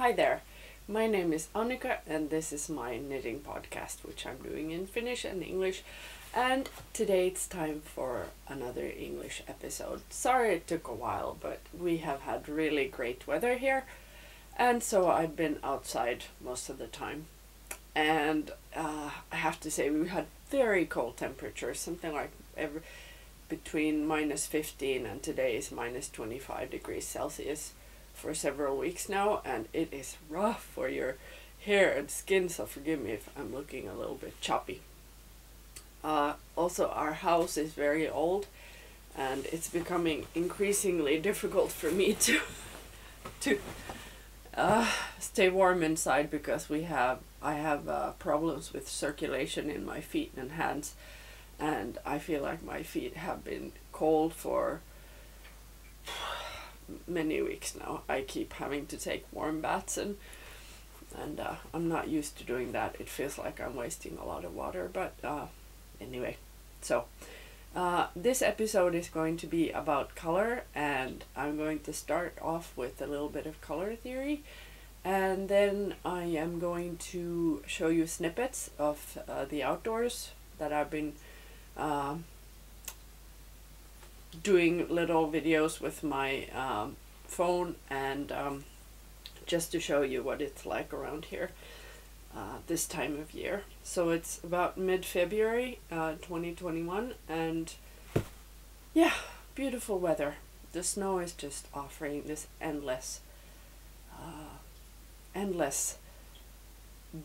Hi there, my name is Annika and this is my knitting podcast, which I'm doing in Finnish and English. And today it's time for another English episode. Sorry it took a while, but we have had really great weather here. And so I've been outside most of the time. And I have to say we had very cold temperatures, something like between -15 and today is -25 degrees Celsius for several weeks now, and it is rough for your hair and skin, so forgive me if I'm looking a little bit choppy. Also, our house is very old and it's becoming increasingly difficult for me to stay warm inside because I have problems with circulation in my feet and hands, and I feel like my feet have been cold for many weeks now. I keep having to take warm baths and I'm not used to doing that. It feels like I'm wasting a lot of water, but anyway. So this episode is going to be about color, and I'm going to start off with a little bit of color theory, and then I am going to show you snippets of the outdoors that I've been doing little videos with my phone, and just to show you what it's like around here this time of year. So it's about mid-February 2021, and yeah, beautiful weather. The snow is just offering this endless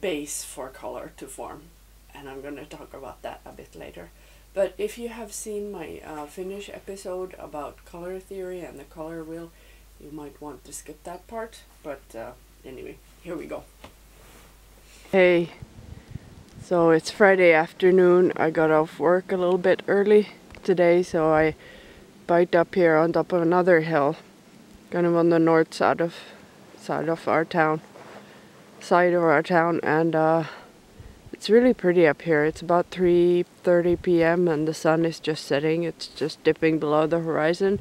base for color to form, and I'm going to talk about that a bit later. But if you have seen my Finnish episode about color theory and the color wheel, you might want to skip that part. But anyway, here we go. Hey, so it's Friday afternoon. I got off work a little bit early today, so I biked up here on top of another hill, kind of on the north side of our town, and it's really pretty up here. It's about 3:30 p.m. and the sun is just setting. It's just dipping below the horizon.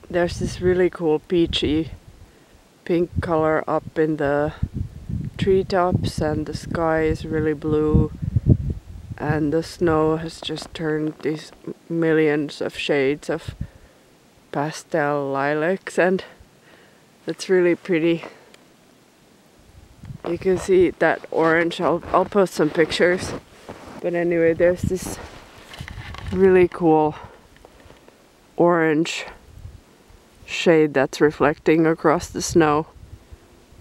There's this really cool peachy pink color up in the treetops, and the sky is really blue, and the snow has just turned these millions of shades of pastel lilacs, and it's really pretty. You can see that orange. I'll post some pictures. But anyway, there's this really cool orange shade that's reflecting across the snow.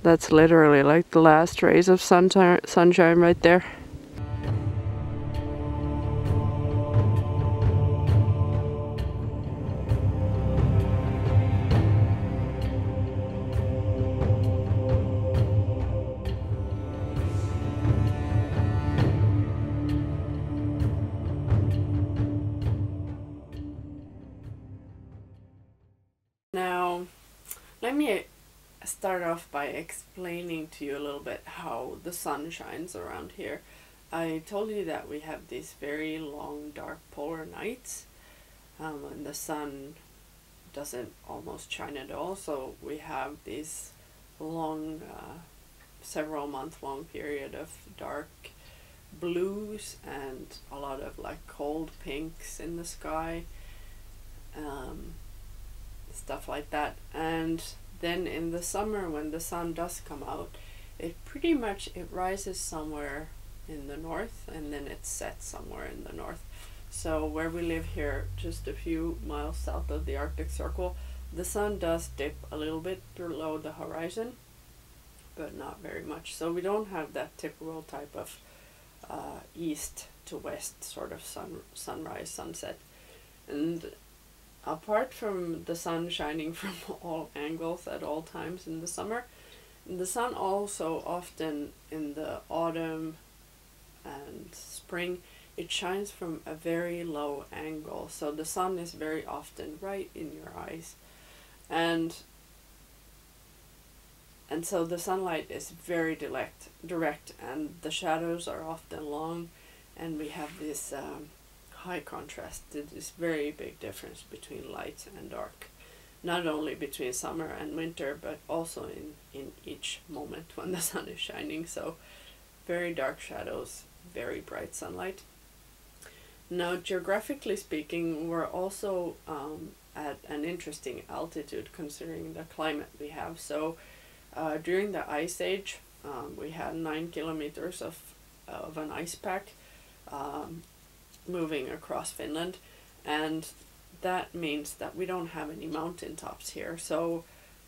That's literally like the last rays of sunshine right there. Now, let me start off by explaining to you a little bit how the sun shines around here. I told you that we have these very long dark polar nights when the sun doesn't almost shine at all, so we have these long several month long period of dark blues and a lot of like cold pinks in the sky, stuff like that. And then in the summer, when the sun does come out, it rises somewhere in the north and then it sets somewhere in the north. So where we live here, just a few miles south of the Arctic Circle, the sun does dip a little bit below the horizon, but not very much. So we don't have that typical type of east to west sort of sunrise, sunset. And apart from the sun shining from all angles at all times in the summer, the sun also often in the autumn and spring, it shines from a very low angle. So the sun is very often right in your eyes. And so the sunlight is very direct, and the shadows are often long, and we have this high contrast. This very big difference between light and dark. not only between summer and winter, but also in each moment when the sun is shining. So very dark shadows, very bright sunlight. Now, geographically speaking, we're also at an interesting altitude considering the climate we have. So during the Ice Age, we had 9 kilometers of an ice pack moving across Finland, and that means that we don't have any mountain tops here. So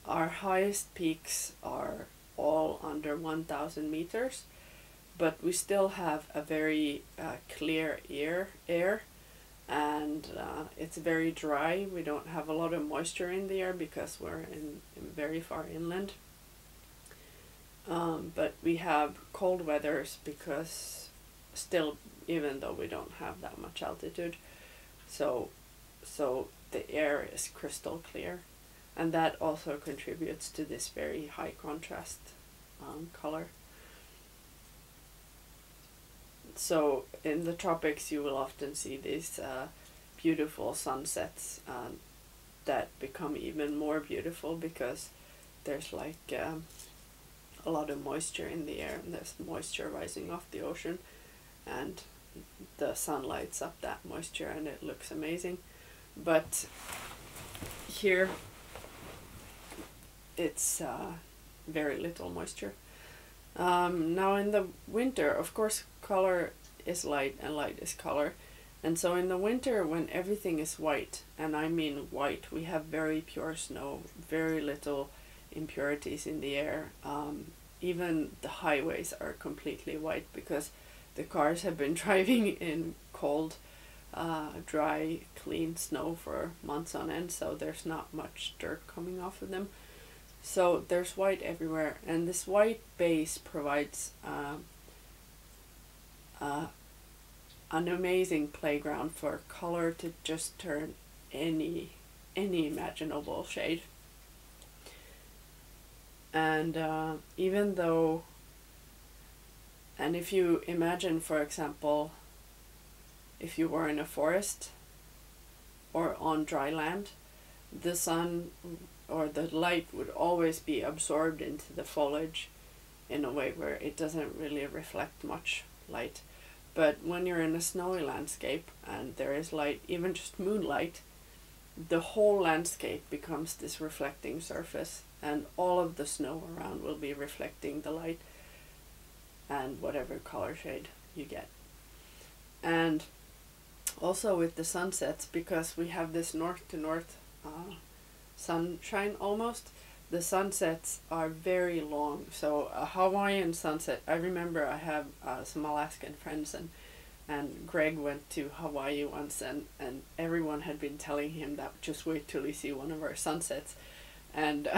our highest peaks are all under 1,000 meters, but we still have a very clear air, and it's very dry. We don't have a lot of moisture in the air because we're in very far inland. But we have cold weathers because still, even though we don't have that much altitude, so the air is crystal clear, and that also contributes to this very high contrast color. So in the tropics you will often see these beautiful sunsets that become even more beautiful because there's like a lot of moisture in the air, and there's moisture rising off the ocean, and the sun lights up that moisture and it looks amazing. But here it's very little moisture. Now in the winter, of course, color is light and light is color, and so in the winter when everything is white, and I mean white, we have very pure snow, very little impurities in the air. Even the highways are completely white because the cars have been driving in cold, dry, clean snow for months on end, so there's not much dirt coming off of them. So there's white everywhere, and this white base provides an amazing playground for color to just turn any imaginable shade. And even though, and if you imagine, for example, if you were in a forest or on dry land, the sun or the light would always be absorbed into the foliage in a way where it doesn't really reflect much light. But when you're in a snowy landscape and there is light, even just moonlight, the whole landscape becomes this reflecting surface, and all of the snow around will be reflecting the light and whatever color shade you get. And also with the sunsets, because we have this north to north sunshine almost, the sunsets are very long. So a Hawaiian sunset, I remember I have some Alaskan friends, and Greg went to Hawaii once, and everyone had been telling him that just wait till you see one of our sunsets, and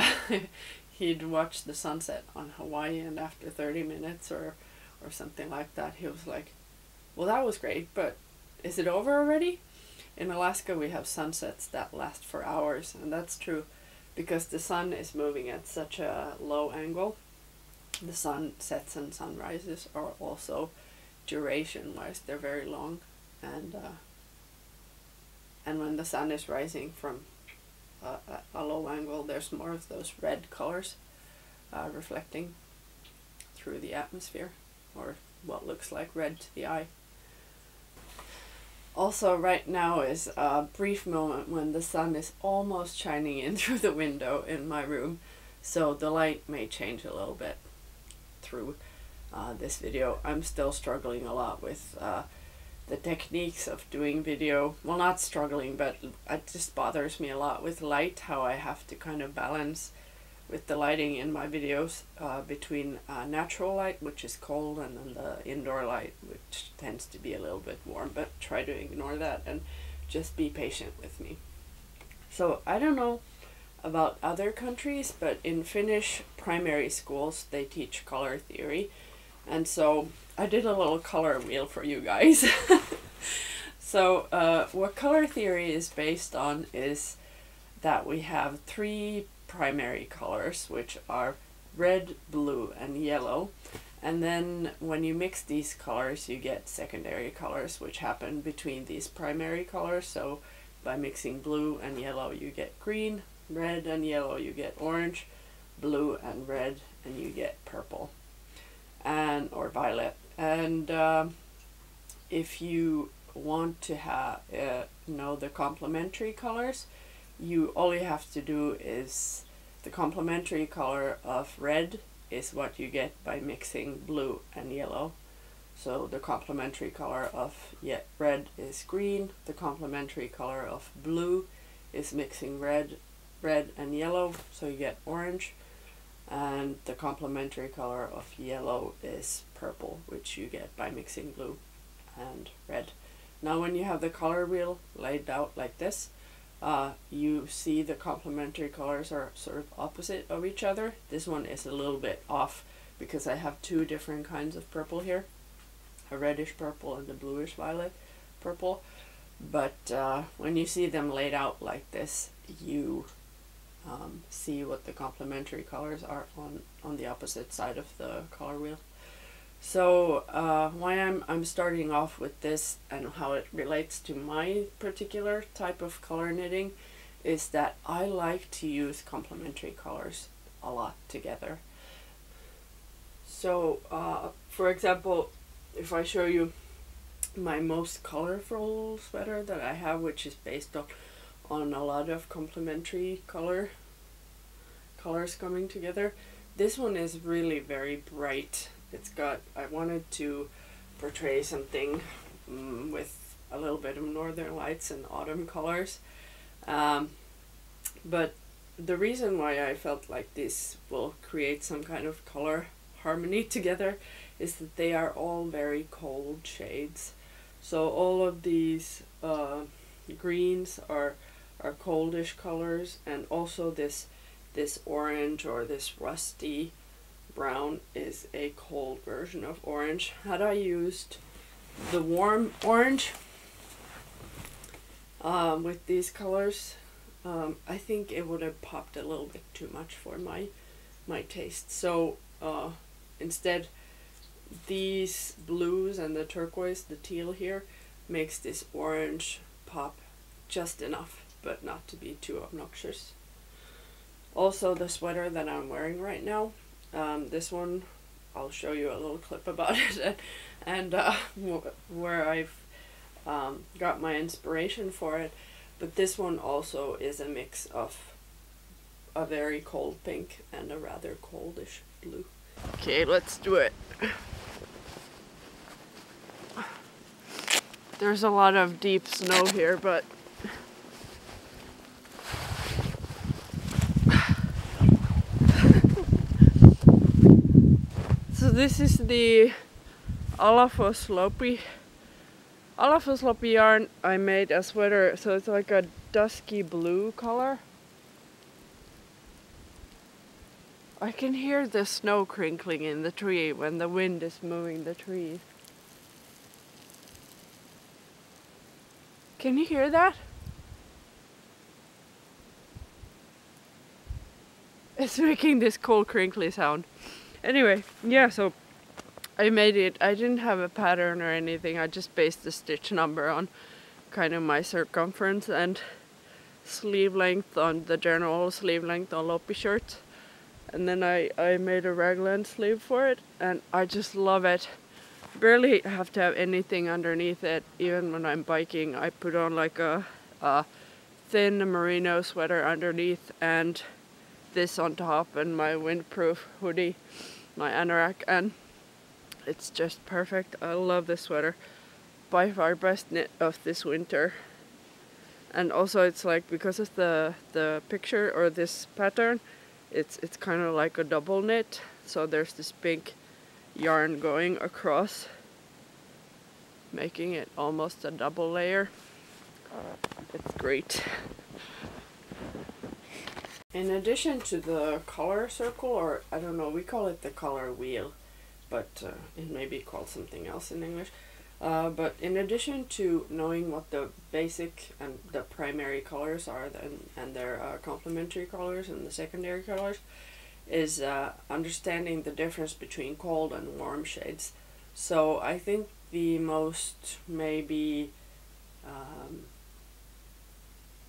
he'd watch the sunset on Hawaii, and after 30 minutes or something like that, he was like, well, that was great, but is it over already? In Alaska we have sunsets that last for hours, and that's true because the sun is moving at such a low angle. The sunsets and sunrises are also duration wise, they're very long, and when the sun is rising from a low angle, there's more of those red colors reflecting through the atmosphere, or what looks like red to the eye. Also, right now is a brief moment when the sun is almost shining in through the window in my room, so the light may change a little bit through this video. I'm still struggling a lot with the techniques of doing video. Well, not struggling, but it just bothers me a lot with light, how I have to kind of balance with the lighting in my videos between natural light, which is cold, and then the indoor light, which tends to be a little bit warm, but try to ignore that and just be patient with me. So I don't know about other countries, but in Finnish primary schools they teach color theory, and so I did a little color wheel for you guys. So what color theory is based on is that we have 3 primary colors, which are red, blue, and yellow, and then when you mix these colors you get secondary colors which happen between these primary colors. So by mixing blue and yellow you get green, red and yellow, you get orange, blue and red, and you get purple and or violet. And if you want to have know the complementary colors, all you have to do is the complementary color of red is what you get by mixing blue and yellow. So the complementary color of red is green, the complementary color of blue is mixing red and yellow, so you get orange, and the complementary color of yellow is purple, which you get by mixing blue and red. Now when you have the color wheel laid out like this, you see the complementary colors are sort of opposite of each other. This one is a little bit off because I have two different kinds of purple here, a reddish purple and a bluish violet purple. But when you see them laid out like this, you see what the complementary colors are on the opposite side of the color wheel. So why I'm starting off with this and how it relates to my particular type of color knitting is that I like to use complementary colors a lot together. So for example, if I show you my most colorful sweater that I have, which is based on a lot of complementary colors coming together, this one is really very bright. I wanted to portray something with a little bit of northern lights and autumn colors, but the reason why I felt like this will create some kind of color harmony together is that they are all very cold shades. So all of these greens are coldish colors, and also this orange or this rusty brown is a cold version of orange. Had I used the warm orange with these colors, I think it would have popped a little bit too much for my taste. So instead, these blues and the turquoise, the teal here, makes this orange pop just enough, but not to be too obnoxious. Also, the sweater that I'm wearing right now, this one, I'll show you a little clip about it and where I've got my inspiration for it. But this one also is a mix of a very cold pink and a rather coldish blue. Okay, let's do it. There's a lot of deep snow here, but so this is the Alafosslopi yarn. I made a sweater, so it's like a dusky blue color. I can hear the snow crinkling in the tree when the wind is moving the trees. Can you hear that? It's making this cold crinkly sound. Anyway, yeah, so I made it. I didn't have a pattern or anything. I just based the stitch number on kind of my circumference and sleeve length on the general sleeve length on Lopi shirts. And then I made a raglan sleeve for it, and I just love it. Barely have to have anything underneath it. Even when I'm biking, I put on like a thin merino sweater underneath and this on top and my windproof hoodie, my anorak, and it's just perfect. I love this sweater. By far best knit of this winter. And also it's like, because of the picture or this pattern, it's kind of like a double knit. So there's this pink yarn going across, making it almost a double layer. It's great. In addition to the color circle, or I don't know, we call it the color wheel, but it may be called something else in English. But in addition to knowing what the basic and the primary colors are, and their complementary colors and the secondary colors, is understanding the difference between cold and warm shades. So I think the most maybe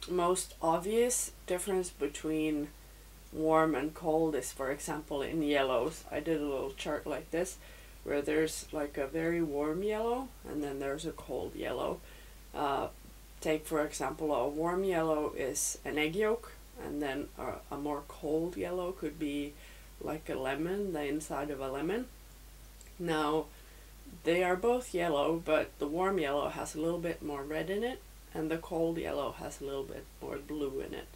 most obvious difference between warm and cold is, for example, in yellows. I did a little chart like this where there's like a very warm yellow and then there's a cold yellow. Take for example, a warm yellow is an egg yolk, and then a more cold yellow could be like a lemon, the inside of a lemon. Now they are both yellow, but the warm yellow has a little bit more red in it and the cold yellow has a little bit more blue in it.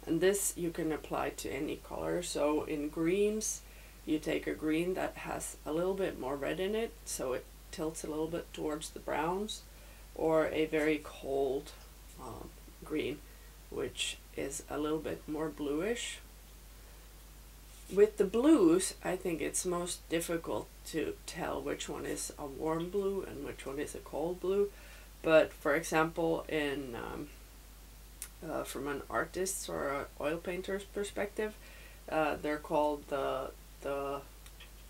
And this you can apply to any color. So in greens, you take a green that has a little bit more red in it, so it tilts a little bit towards the browns, or a very cold green, which is a little bit more bluish. With the blues, I think it's most difficult to tell which one is a warm blue and which one is a cold blue. But for example, in from an artist's or an oil painter's perspective, they're called the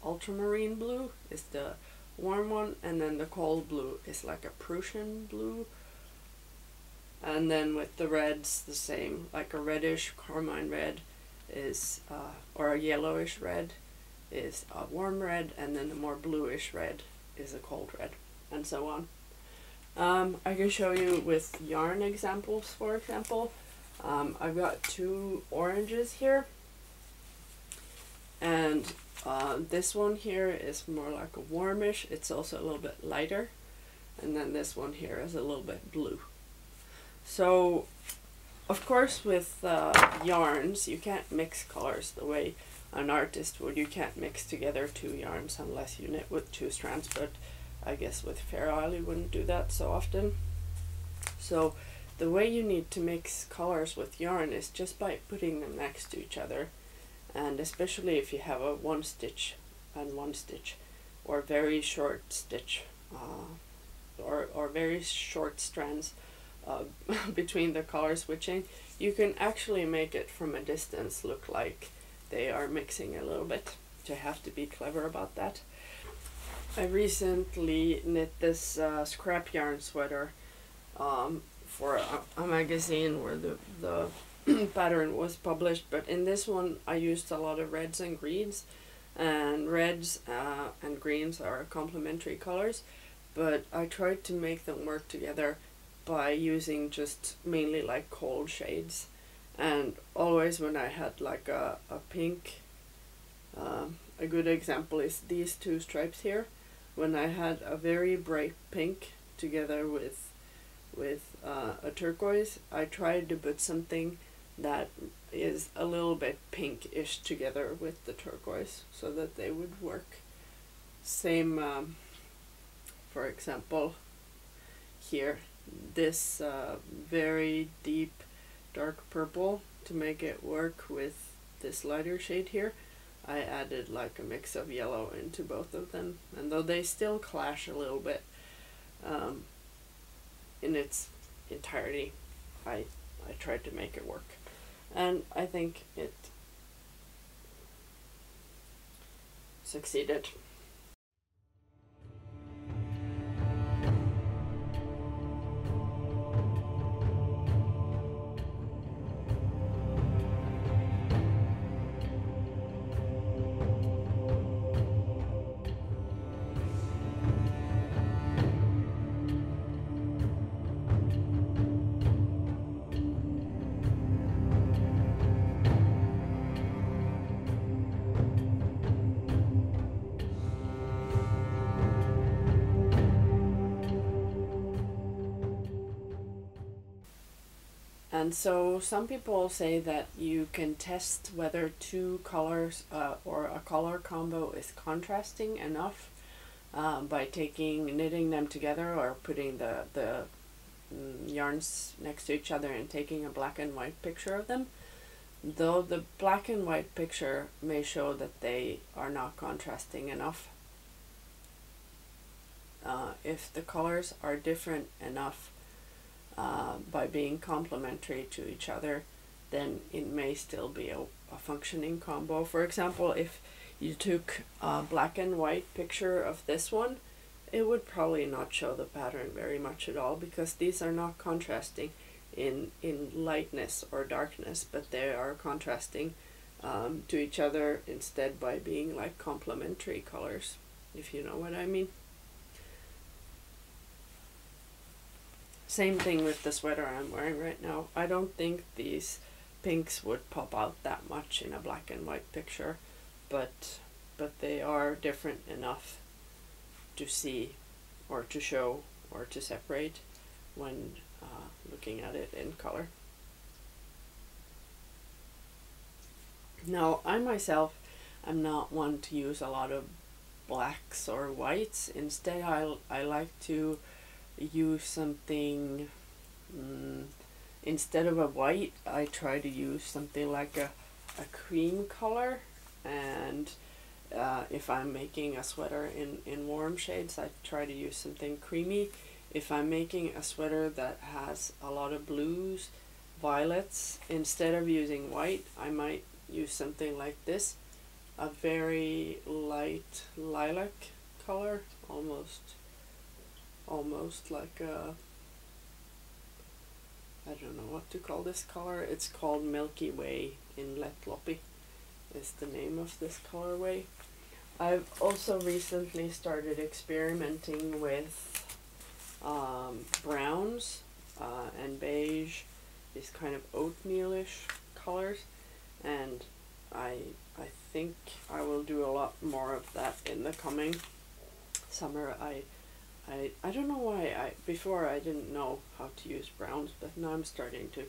ultramarine blue is the warm one, and then the cold blue is like a Prussian blue. And then with the reds, the same, like a reddish carmine red is or a yellowish red is a warm red, and then the more bluish red is a cold red, and so on. I can show you with yarn examples. For example, I've got two oranges here, and this one here is more like a warmish, it's also a little bit lighter, and then this one here is a little bit blue. So of course with yarns you can't mix colors the way an artist would. You can't mix together two yarns unless you knit with two strands, but I guess with fair isle you wouldn't do that so often. So the way you need to mix colors with yarn is just by putting them next to each other, and especially if you have a one stitch and one stitch, or very short stitch, or very short strands between the color switching, you can actually make it from a distance look like they are mixing a little bit. So you have to be clever about that. I recently knit this scrap yarn sweater for a magazine where the pattern was published, but in this one I used a lot of reds and greens, and reds and greens are complementary colors, but I tried to make them work together by using just mainly like cold shades. And always when I had like a pink, a good example is these two stripes here. When I had a very bright pink together with a turquoise, I tried to put something that is a little bit pinkish together with the turquoise so that they would work. Same, for example, here, this very deep dark purple, to make it work with this lighter shade here, I added like a mix of yellow into both of them, and though they still clash a little bit in its entirety, I tried to make it work, and I think it succeeded. And so some people say that you can test whether two colors or a color combo is contrasting enough by knitting them together, or putting the yarns next to each other and taking a black and white picture of them. Though the black and white picture may show that they are not contrasting enough, if the colors are different enough by being complementary to each other, then it may still be a functioning combo. For example, if you took a black and white picture of this one, it would probably not show the pattern very much at all, because these are not contrasting in lightness or darkness, but they are contrasting to each other instead by being like complementary colors, if you know what I mean. Same thing with the sweater I'm wearing right now. I don't think these pinks would pop out that much in a black and white picture, but they are different enough to see or to show or to separate when looking at it in color. Now, I myself am not one to use a lot of blacks or whites. Instead, I like to use something, instead of a white, I try to use something like a cream color. And if I'm making a sweater in warm shades, I try to use something creamy. If I'm making a sweater that has a lot of blues, violets, instead of using white, I might use something like this, a very light lilac color, almost like a, I don't know what to call this color. It's called Milky Way in Lettlopi is the name of this colorway. I've also recently started experimenting with browns and beige, these kind of oatmealish colors, and I think I will do a lot more of that in the coming summer. I don't know why before I didn't know how to use browns, but now I'm starting to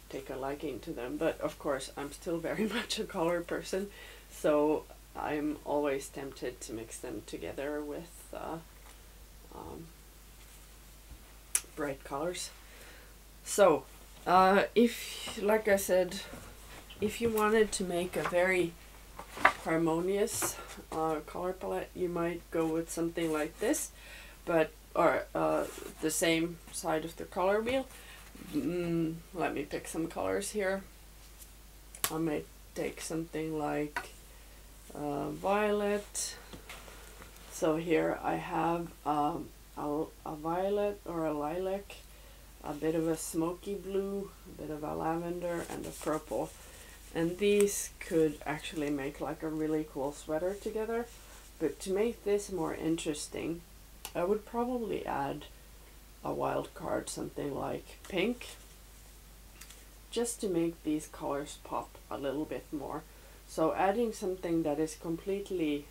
take a liking to them. But of course I'm still very much a color person, so I'm always tempted to mix them together with bright colors. So if, like I said, if you wanted to make a very harmonious color palette, you might go with something like this, but or the same side of the color wheel. Let me pick some colors here. I may take something like violet. So here I have a violet or a lilac, a bit of a smoky blue, a bit of a lavender, and a purple. And these could actually make like a really cool sweater together. But to make this more interesting, I would probably add a wild card, something like pink, just to make these colors pop a little bit more. So adding something that is completely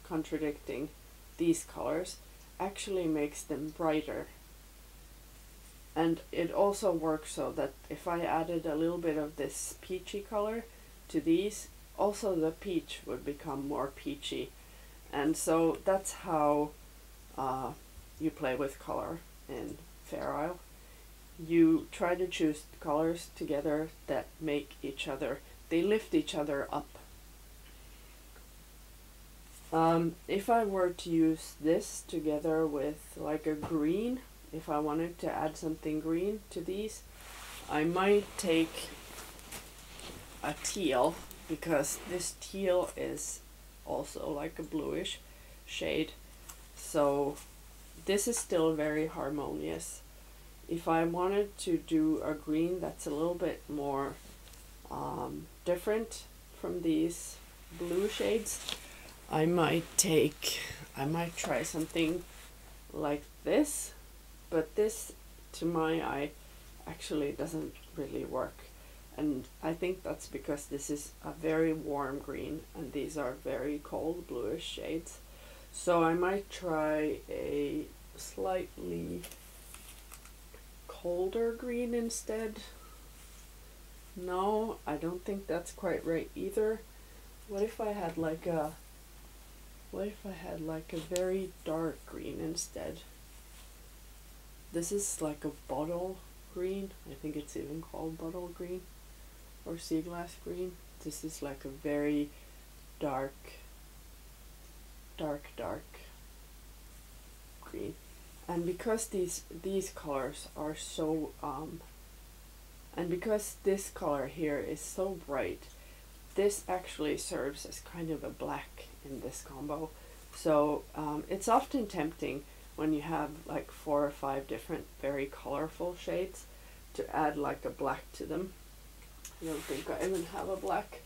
contradicting these colors actually makes them brighter. And it also works so that if I added a little bit of this peachy color to these, also the peach would become more peachy. And so that's how you play with color in Fair Isle. You try to choose colors together that make each other, they lift each other up. If I were to use this together with like a green, if I wanted to add something green to these, I might take a teal, because this teal is also like a bluish shade. So this is still very harmonious. If I wanted to do a green that's a little bit more different from these blue shades, I might try something like this, but this to my eye actually doesn't really work. And I think that's because this is a very warm green and these are very cold bluish shades. So I might try a slightly colder green instead. No, I don't think that's quite right either. What if I had like a very dark green instead? This is like a bottle green. I think it's even called bottle green or sea glass green. This is like a very dark green. And because these colors are so and because this color here is so bright, this actually serves as kind of a black in this combo. So it's often tempting when you have like 4 or 5 different very colorful shades to add like a black to them. I don't think I even have a black.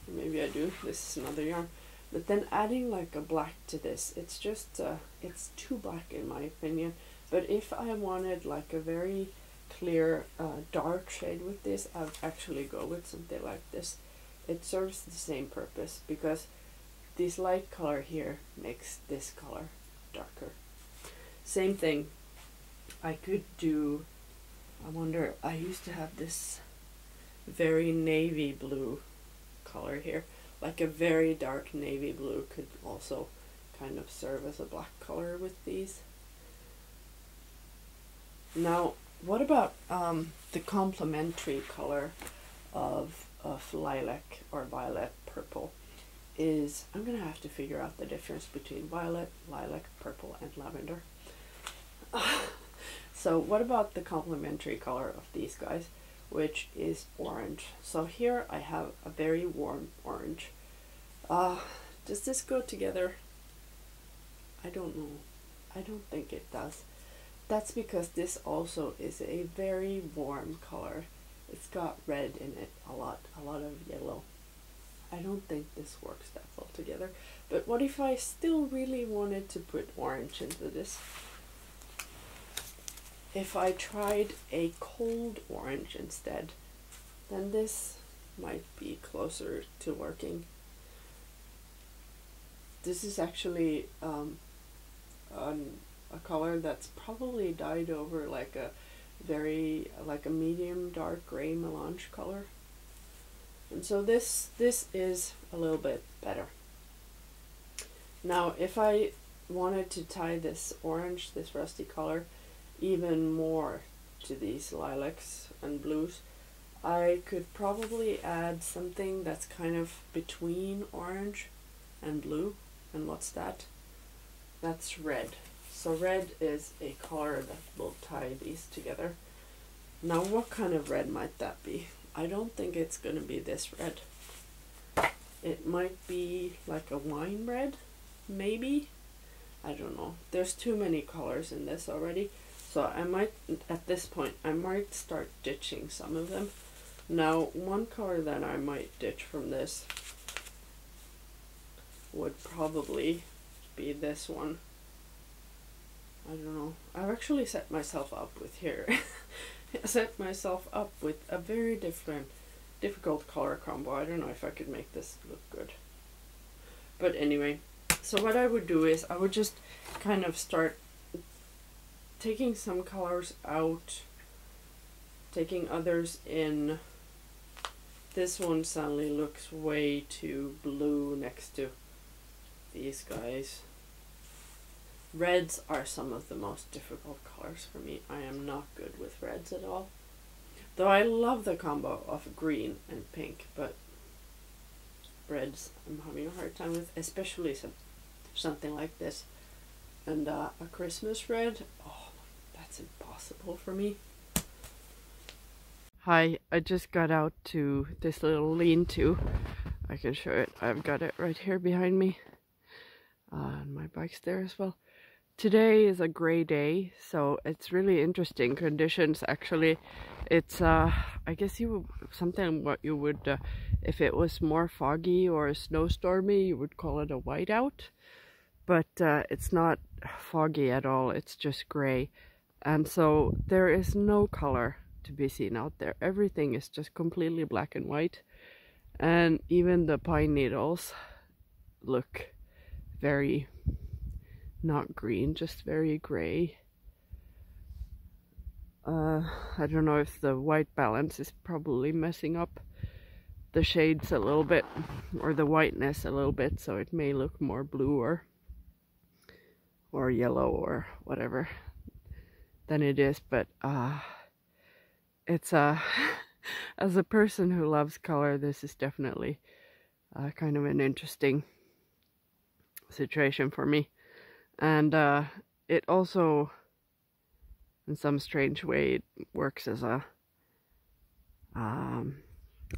Maybe I do. This is another yarn. But then adding like a black to this, it's just, it's too black in my opinion. But if I wanted like a very clear dark shade with this, I would actually go with something like this. It serves the same purpose because this light color here makes this color darker. Same thing, I could do, I wonder, I used to have this very navy blue color here. Like a very dark navy blue could also kind of serve as a black color with these. Now, what about the complementary color of lilac or violet purple? Is, I'm gonna have to figure out the difference between violet, lilac, purple, and lavender. So what about the complementary color of these guys, which is orange? So here I have a very warm orange. Does this go together? I don't know. I don't think it does. That's because this also is a very warm color. It's got red in it, a lot of yellow. I don't think this works that well together. But what if I still really wanted to put orange into this? If I tried a cold orange instead, then this might be closer to working. This is actually a color that's probably dyed over like a medium dark gray melange color. And so this is a little bit better. Now if I wanted to tie this orange, this rusty color, even more to these lilacs and blues, I could probably add something that's kind of between orange and blue. And what's that? That's red. So red is a color that will tie these together. Now what kind of red might that be? I don't think it's gonna be this red. It might be like a wine red, maybe? I don't know. There's too many colors in this already. So I might, at this point, I might start ditching some of them. Now, one color that I might ditch from this would probably be this one. I don't know. I've actually set myself up with here. I set myself up with a very difficult color combo. I don't know if I could make this look good. But anyway, so what I would do is I would just kind of start taking some colors out, taking others in. This one suddenly looks way too blue next to these guys. Reds are some of the most difficult colors for me. I am not good with reds at all. Though I love the combo of green and pink, but reds I'm having a hard time with, especially something like this. And a Christmas red, oh, that's impossible for me. Hi, I just got out to this little lean-to. I can show it. I've got it right here behind me. And my bike's there as well. Today is a gray day, so it's really interesting conditions actually. It's I guess something what you would if it was more foggy or snowstormy, you would call it a whiteout. But it's not foggy at all, it's just gray. And so there is no color to be seen out there. Everything is just completely black and white. And even the pine needles look very not green, just very gray. I don't know if the white balance is probably messing up the shades a little bit, or the whiteness a little bit, so it may look more blue or yellow or whatever than it is. But it's as a person who loves color, this is definitely kind of an interesting situation for me. And it also, in some strange way, it works as a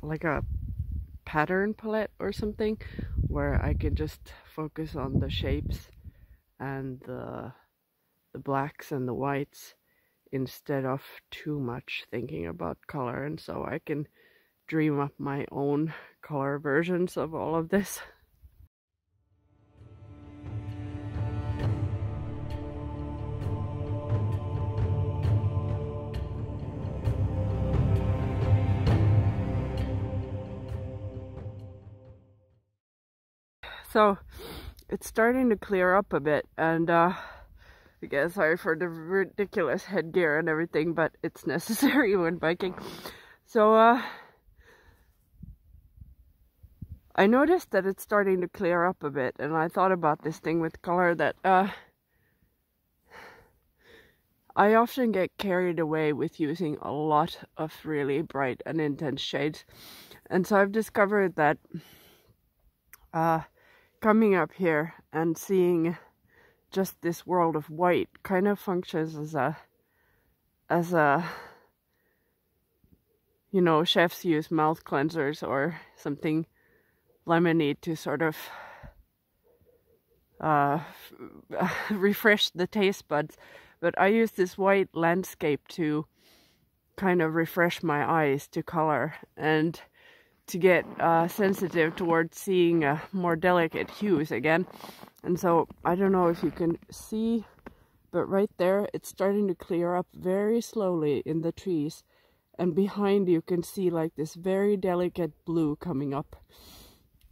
like a pattern palette or something, where I can just focus on the shapes and the blacks and the whites instead of too much thinking about color, and so I can dream up my own color versions of all of this. So it's starting to clear up a bit, and again, sorry for the ridiculous headgear and everything, but it's necessary when biking. So I noticed that it's starting to clear up a bit, and I thought about this thing with color, that I often get carried away with using a lot of really bright and intense shades. And so I've discovered that coming up here and seeing just this world of white kind of functions as a you know, chefs use mouth cleansers or something lemony to sort of refresh the taste buds. But I use this white landscape to kind of refresh my eyes to color and to get sensitive towards seeing more delicate hues again. And so I don't know if you can see, but right there it's starting to clear up very slowly in the trees, and behind you can see like this very delicate blue coming up.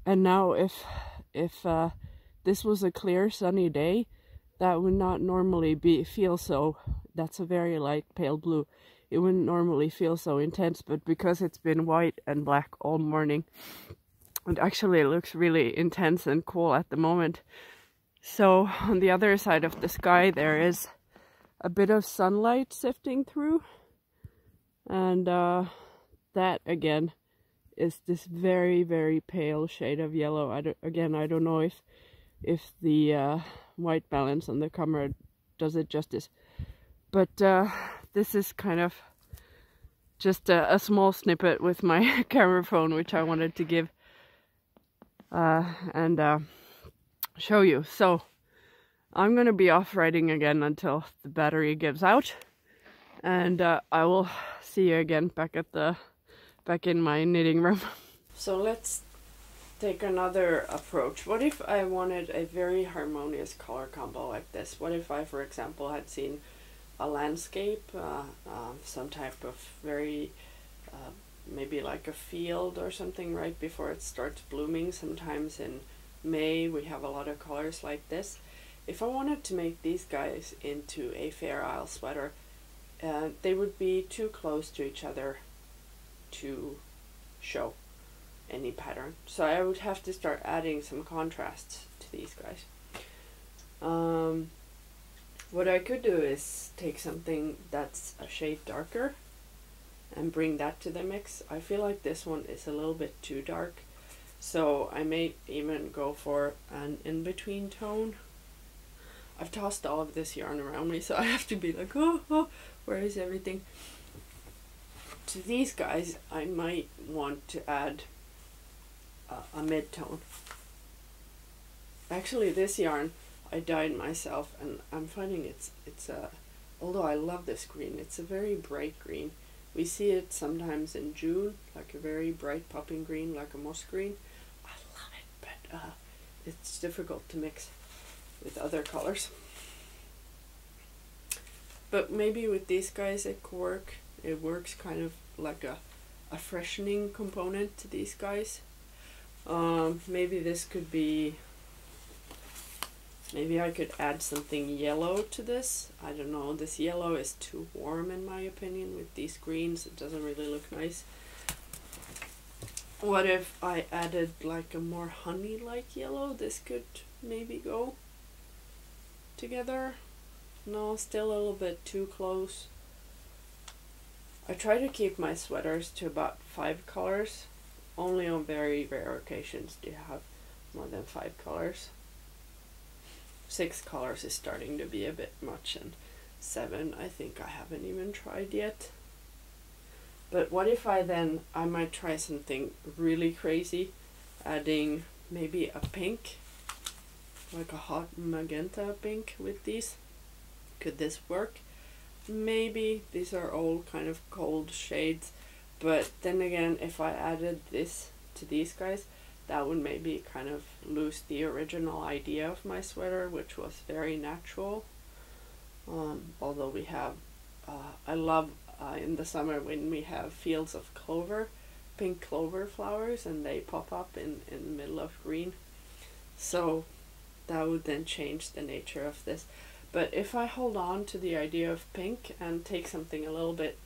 And now if this was a clear sunny day, that would not normally feel so. That's a very light pale blue. It wouldn't normally feel so intense, but because it's been white and black all morning, it actually looks really intense and cool at the moment. So on the other side of the sky there is a bit of sunlight sifting through, and that again is this very, very pale shade of yellow. I don't know if the white balance on the camera does it justice, but this is kind of just a small snippet with my camera phone, which I wanted to give and show you. So I'm gonna be off riding again until the battery gives out, and I will see you again back in my knitting room. So let's take another approach. What if I wanted a very harmonious color combo like this? What if I, for example, had seen a landscape, some type of very, maybe like a field or something right before it starts blooming. Sometimes in May we have a lot of colors like this. If I wanted to make these guys into a Fair Isle sweater, they would be too close to each other to show any pattern. So I would have to start adding some contrasts to these guys. What I could do is take something that's a shade darker and bring that to the mix. I feel like this one is a little bit too dark, so I may even go for an in-between tone. I've tossed all of this yarn around me, so I have to be like, oh, where is everything? To these guys, I might want to add a mid-tone. Actually, this yarn I dyed myself, and I'm finding it's although I love this green, it's a very bright green. We see it sometimes in June, like a very bright popping green, like a moss green. I love it, but it's difficult to mix with other colors. But maybe with these guys it could work. It works kind of like a freshening component to these guys. Maybe this could be, maybe I could add something yellow to this. I don't know, this yellow is too warm in my opinion with these greens. It doesn't really look nice. What if I added like a more honey-like yellow? This could maybe go together. No, still a little bit too close. I try to keep my sweaters to about 5 colors. Only on very rare occasions do you have more than 5 colors. 6 colors is starting to be a bit much, and 7 I think I haven't even tried yet. But what if I might try something really crazy, adding maybe a pink, like a hot magenta pink with these. Could this work? maybe these are all kind of cold shades, but then again, if I added this to these guys, that would maybe kind of lose the original idea of my sweater, which was very natural. Although we have, I love in the summer when we have fields of clover, pink clover flowers, and they pop up in the middle of green. So that would then change the nature of this. But if I hold on to the idea of pink and take something a little bit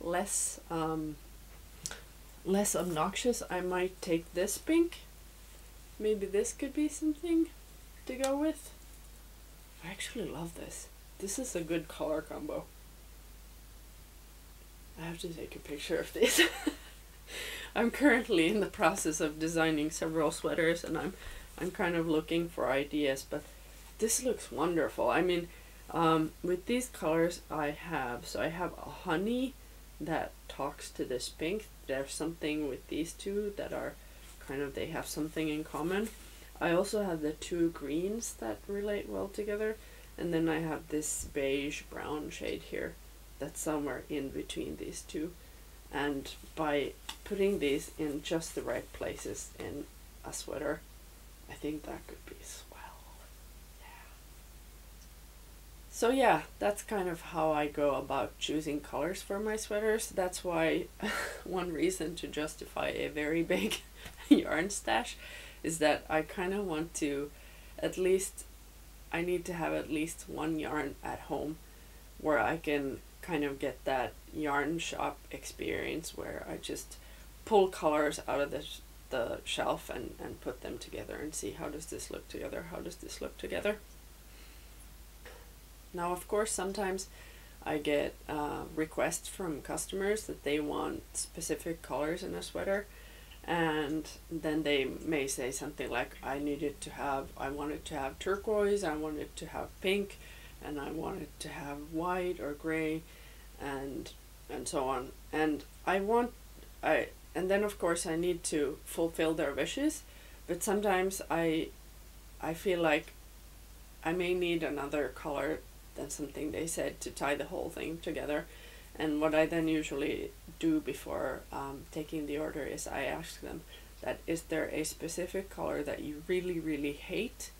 less less obnoxious, I might take this pink. Maybe this could be something to go with. I actually love this. This is a good color combo. I have to take a picture of this. I'm currently in the process of designing several sweaters, and I'm kind of looking for ideas, but this looks wonderful. I mean, with these colors I have a honey that talks to this pink. There's something with these two that are kind of, they have something in common. I also have the two greens that relate well together, and then I have this beige brown shade here that's somewhere in between these two. And by putting these in just the right places in a sweater, I think that could be swell. Yeah. So yeah, that's kind of how I go about choosing colors for my sweaters. That's why one reason to justify a very big yarn stash is that I kind of want to, I need to have at least one yarn at home where I can kind of get that yarn shop experience where I just pull colors out of the shelf and put them together and see, how does this look together, how does this look together. Now of course sometimes I get requests from customers that they want specific colors in a sweater, and then they may say something like, I wanted to have turquoise, I wanted to have pink, and I wanted to have white or gray, and so on. And and then of course I need to fulfill their wishes, but sometimes I feel like I may need another color than something they said to tie the whole thing together. And what I then usually do before taking the order is I ask them that, is there a specific color that you really, really hate?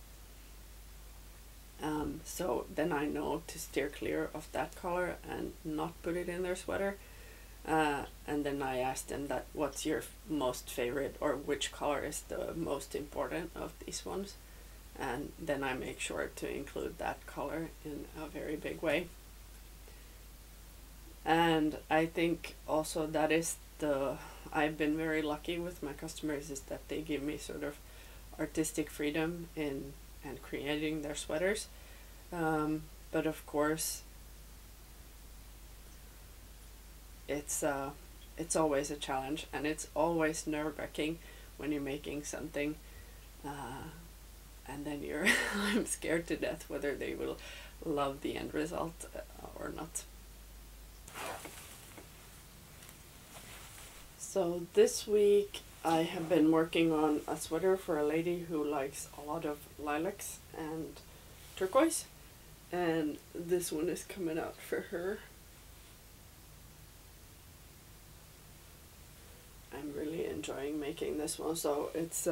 So then I know to steer clear of that color and not put it in their sweater. And then I ask them that, what's your most favorite, or which color is the most important of these ones? And then I make sure to include that color in a very big way. And I think also that is I've been very lucky with my customers, is that they give me sort of artistic freedom in creating their sweaters. But of course it's always a challenge, and it's always nerve-wracking when you're making something and then you're I'm scared to death whether they will love the end result or not. So this week I have been working on a sweater for a lady who likes a lot of lilacs and turquoise, and this one is coming out for her. I'm really enjoying making this one. So it's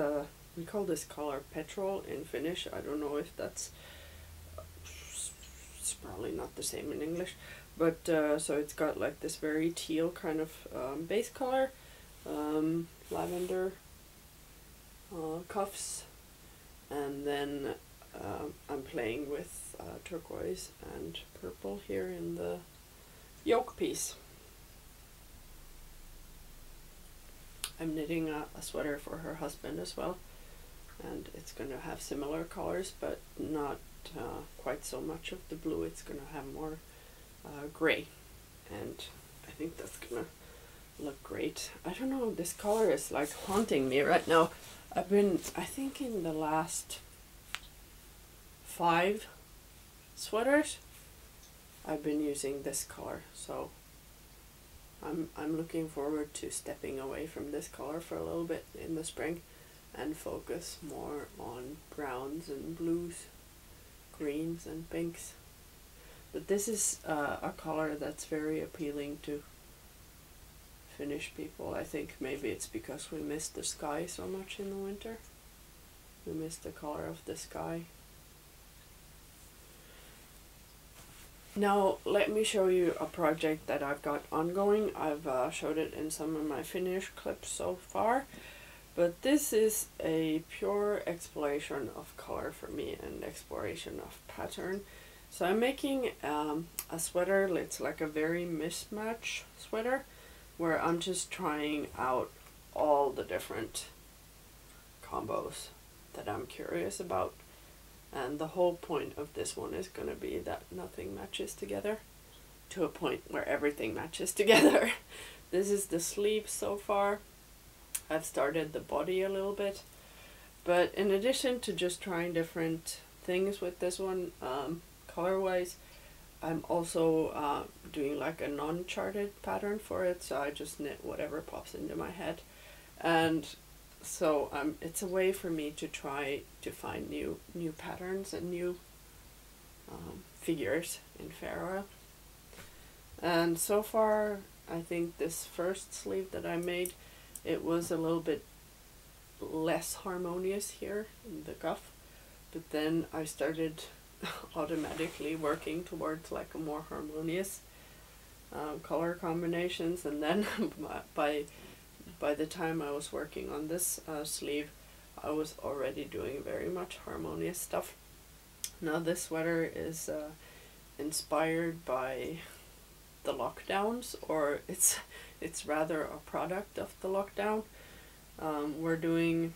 we call this color petrol in Finnish. I don't know if it's probably not the same in English, but so it's got like this very teal kind of base color, lavender cuffs, and then I'm playing with turquoise and purple here in the yoke piece. I'm knitting a sweater for her husband as well, and it's going to have similar colors, but not quite so much of the blue. It's going to have more gray, and I think that's going to look great. I don't know, this color is like haunting me right now. I think in the last 5 sweaters I've been using this color, so I'm looking forward to stepping away from this color for a little bit in the spring and focus more on browns and blues, greens and pinks. But this is a color that's very appealing to Finnish people. I think maybe it's because we miss the sky so much in the winter. We miss the color of the sky. Now let me show you a project that I've got ongoing. I've showed it in some of my Finnish clips so far, but this is a pure exploration of color for me and exploration of pattern. So I'm making a sweater. It's like a very mismatch sweater where I'm just trying out all the different combos that I'm curious about. And the whole point of this one is going to be that nothing matches together to a point where everything matches together. This is the sleeve so far. I've started the body a little bit. But in addition to just trying different things with this one, color-wise, I'm also doing like a non-charted pattern for it. So I just knit whatever pops into my head. And so it's a way for me to try to find new patterns and new figures in fair oil. And so far, I think this first sleeve that I made, it was a little bit less harmonious here in the cuff, but then I started automatically working towards like a more harmonious color combinations, and then by the time I was working on this sleeve, I was already doing very much harmonious stuff. Now this sweater is inspired by the lockdowns, or it's rather a product of the lockdown. We're doing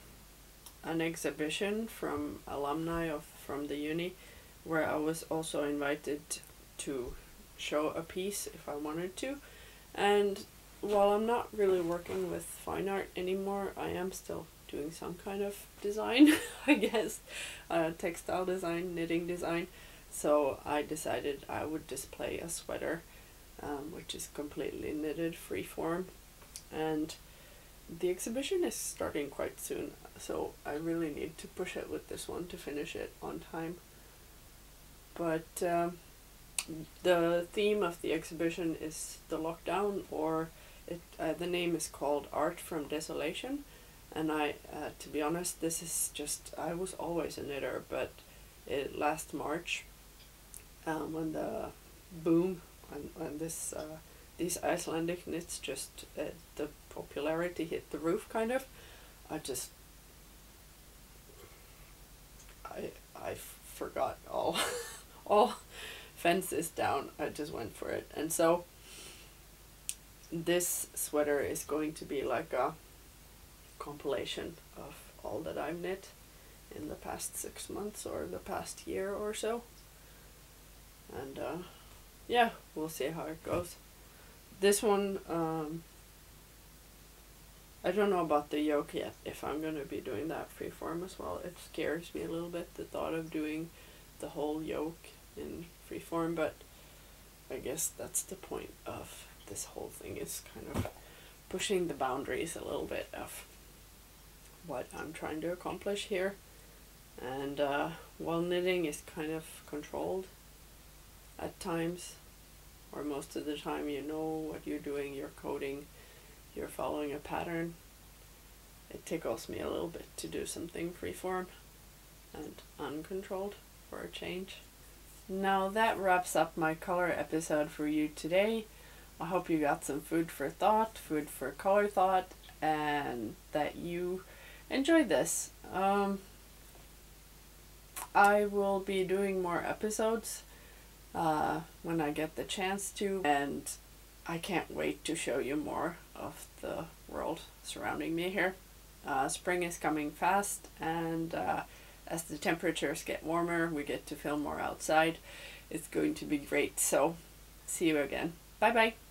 an exhibition from alumni from the uni, where I was also invited to show a piece if I wanted to. And while I'm not really working with fine art anymore, I am still doing some kind of design, I guess, textile design, knitting design. So I decided I would display a sweater, which is completely knitted freeform. And the exhibition is starting quite soon, so I really need to push it with this one to finish it on time. But the theme of the exhibition is the lockdown, or the name is called Art from Desolation. And to be honest, this is just, I was always a knitter, but last March, when the boom on this these Icelandic knits just the popularity hit the roof, kind of, I forgot all fences down. I just went for it. And so this sweater is going to be like a compilation of all that I've knit in the past 6 months or the past year or so. And yeah, we'll see how it goes. This one, I don't know about the yoke yet, if I'm going to be doing that freeform as well. It scares me a little bit, the thought of doing the whole yoke in freeform, but I guess that's the point of this whole thing, is kind of pushing the boundaries a little bit of what I'm trying to accomplish here. And while knitting is kind of controlled at times, or most of the time, you know what you're doing, you're coding, you're following a pattern, it tickles me a little bit to do something freeform and uncontrolled for a change. Now that wraps up my color episode for you today. I hope you got some food for thought, food for color thought, and that you enjoyed this. I will be doing more episodes when I get the chance to, and I can't wait to show you more of the world surrounding me here. Spring is coming fast, and as the temperatures get warmer, we get to film more outside. It's going to be great. So see you again. Bye bye.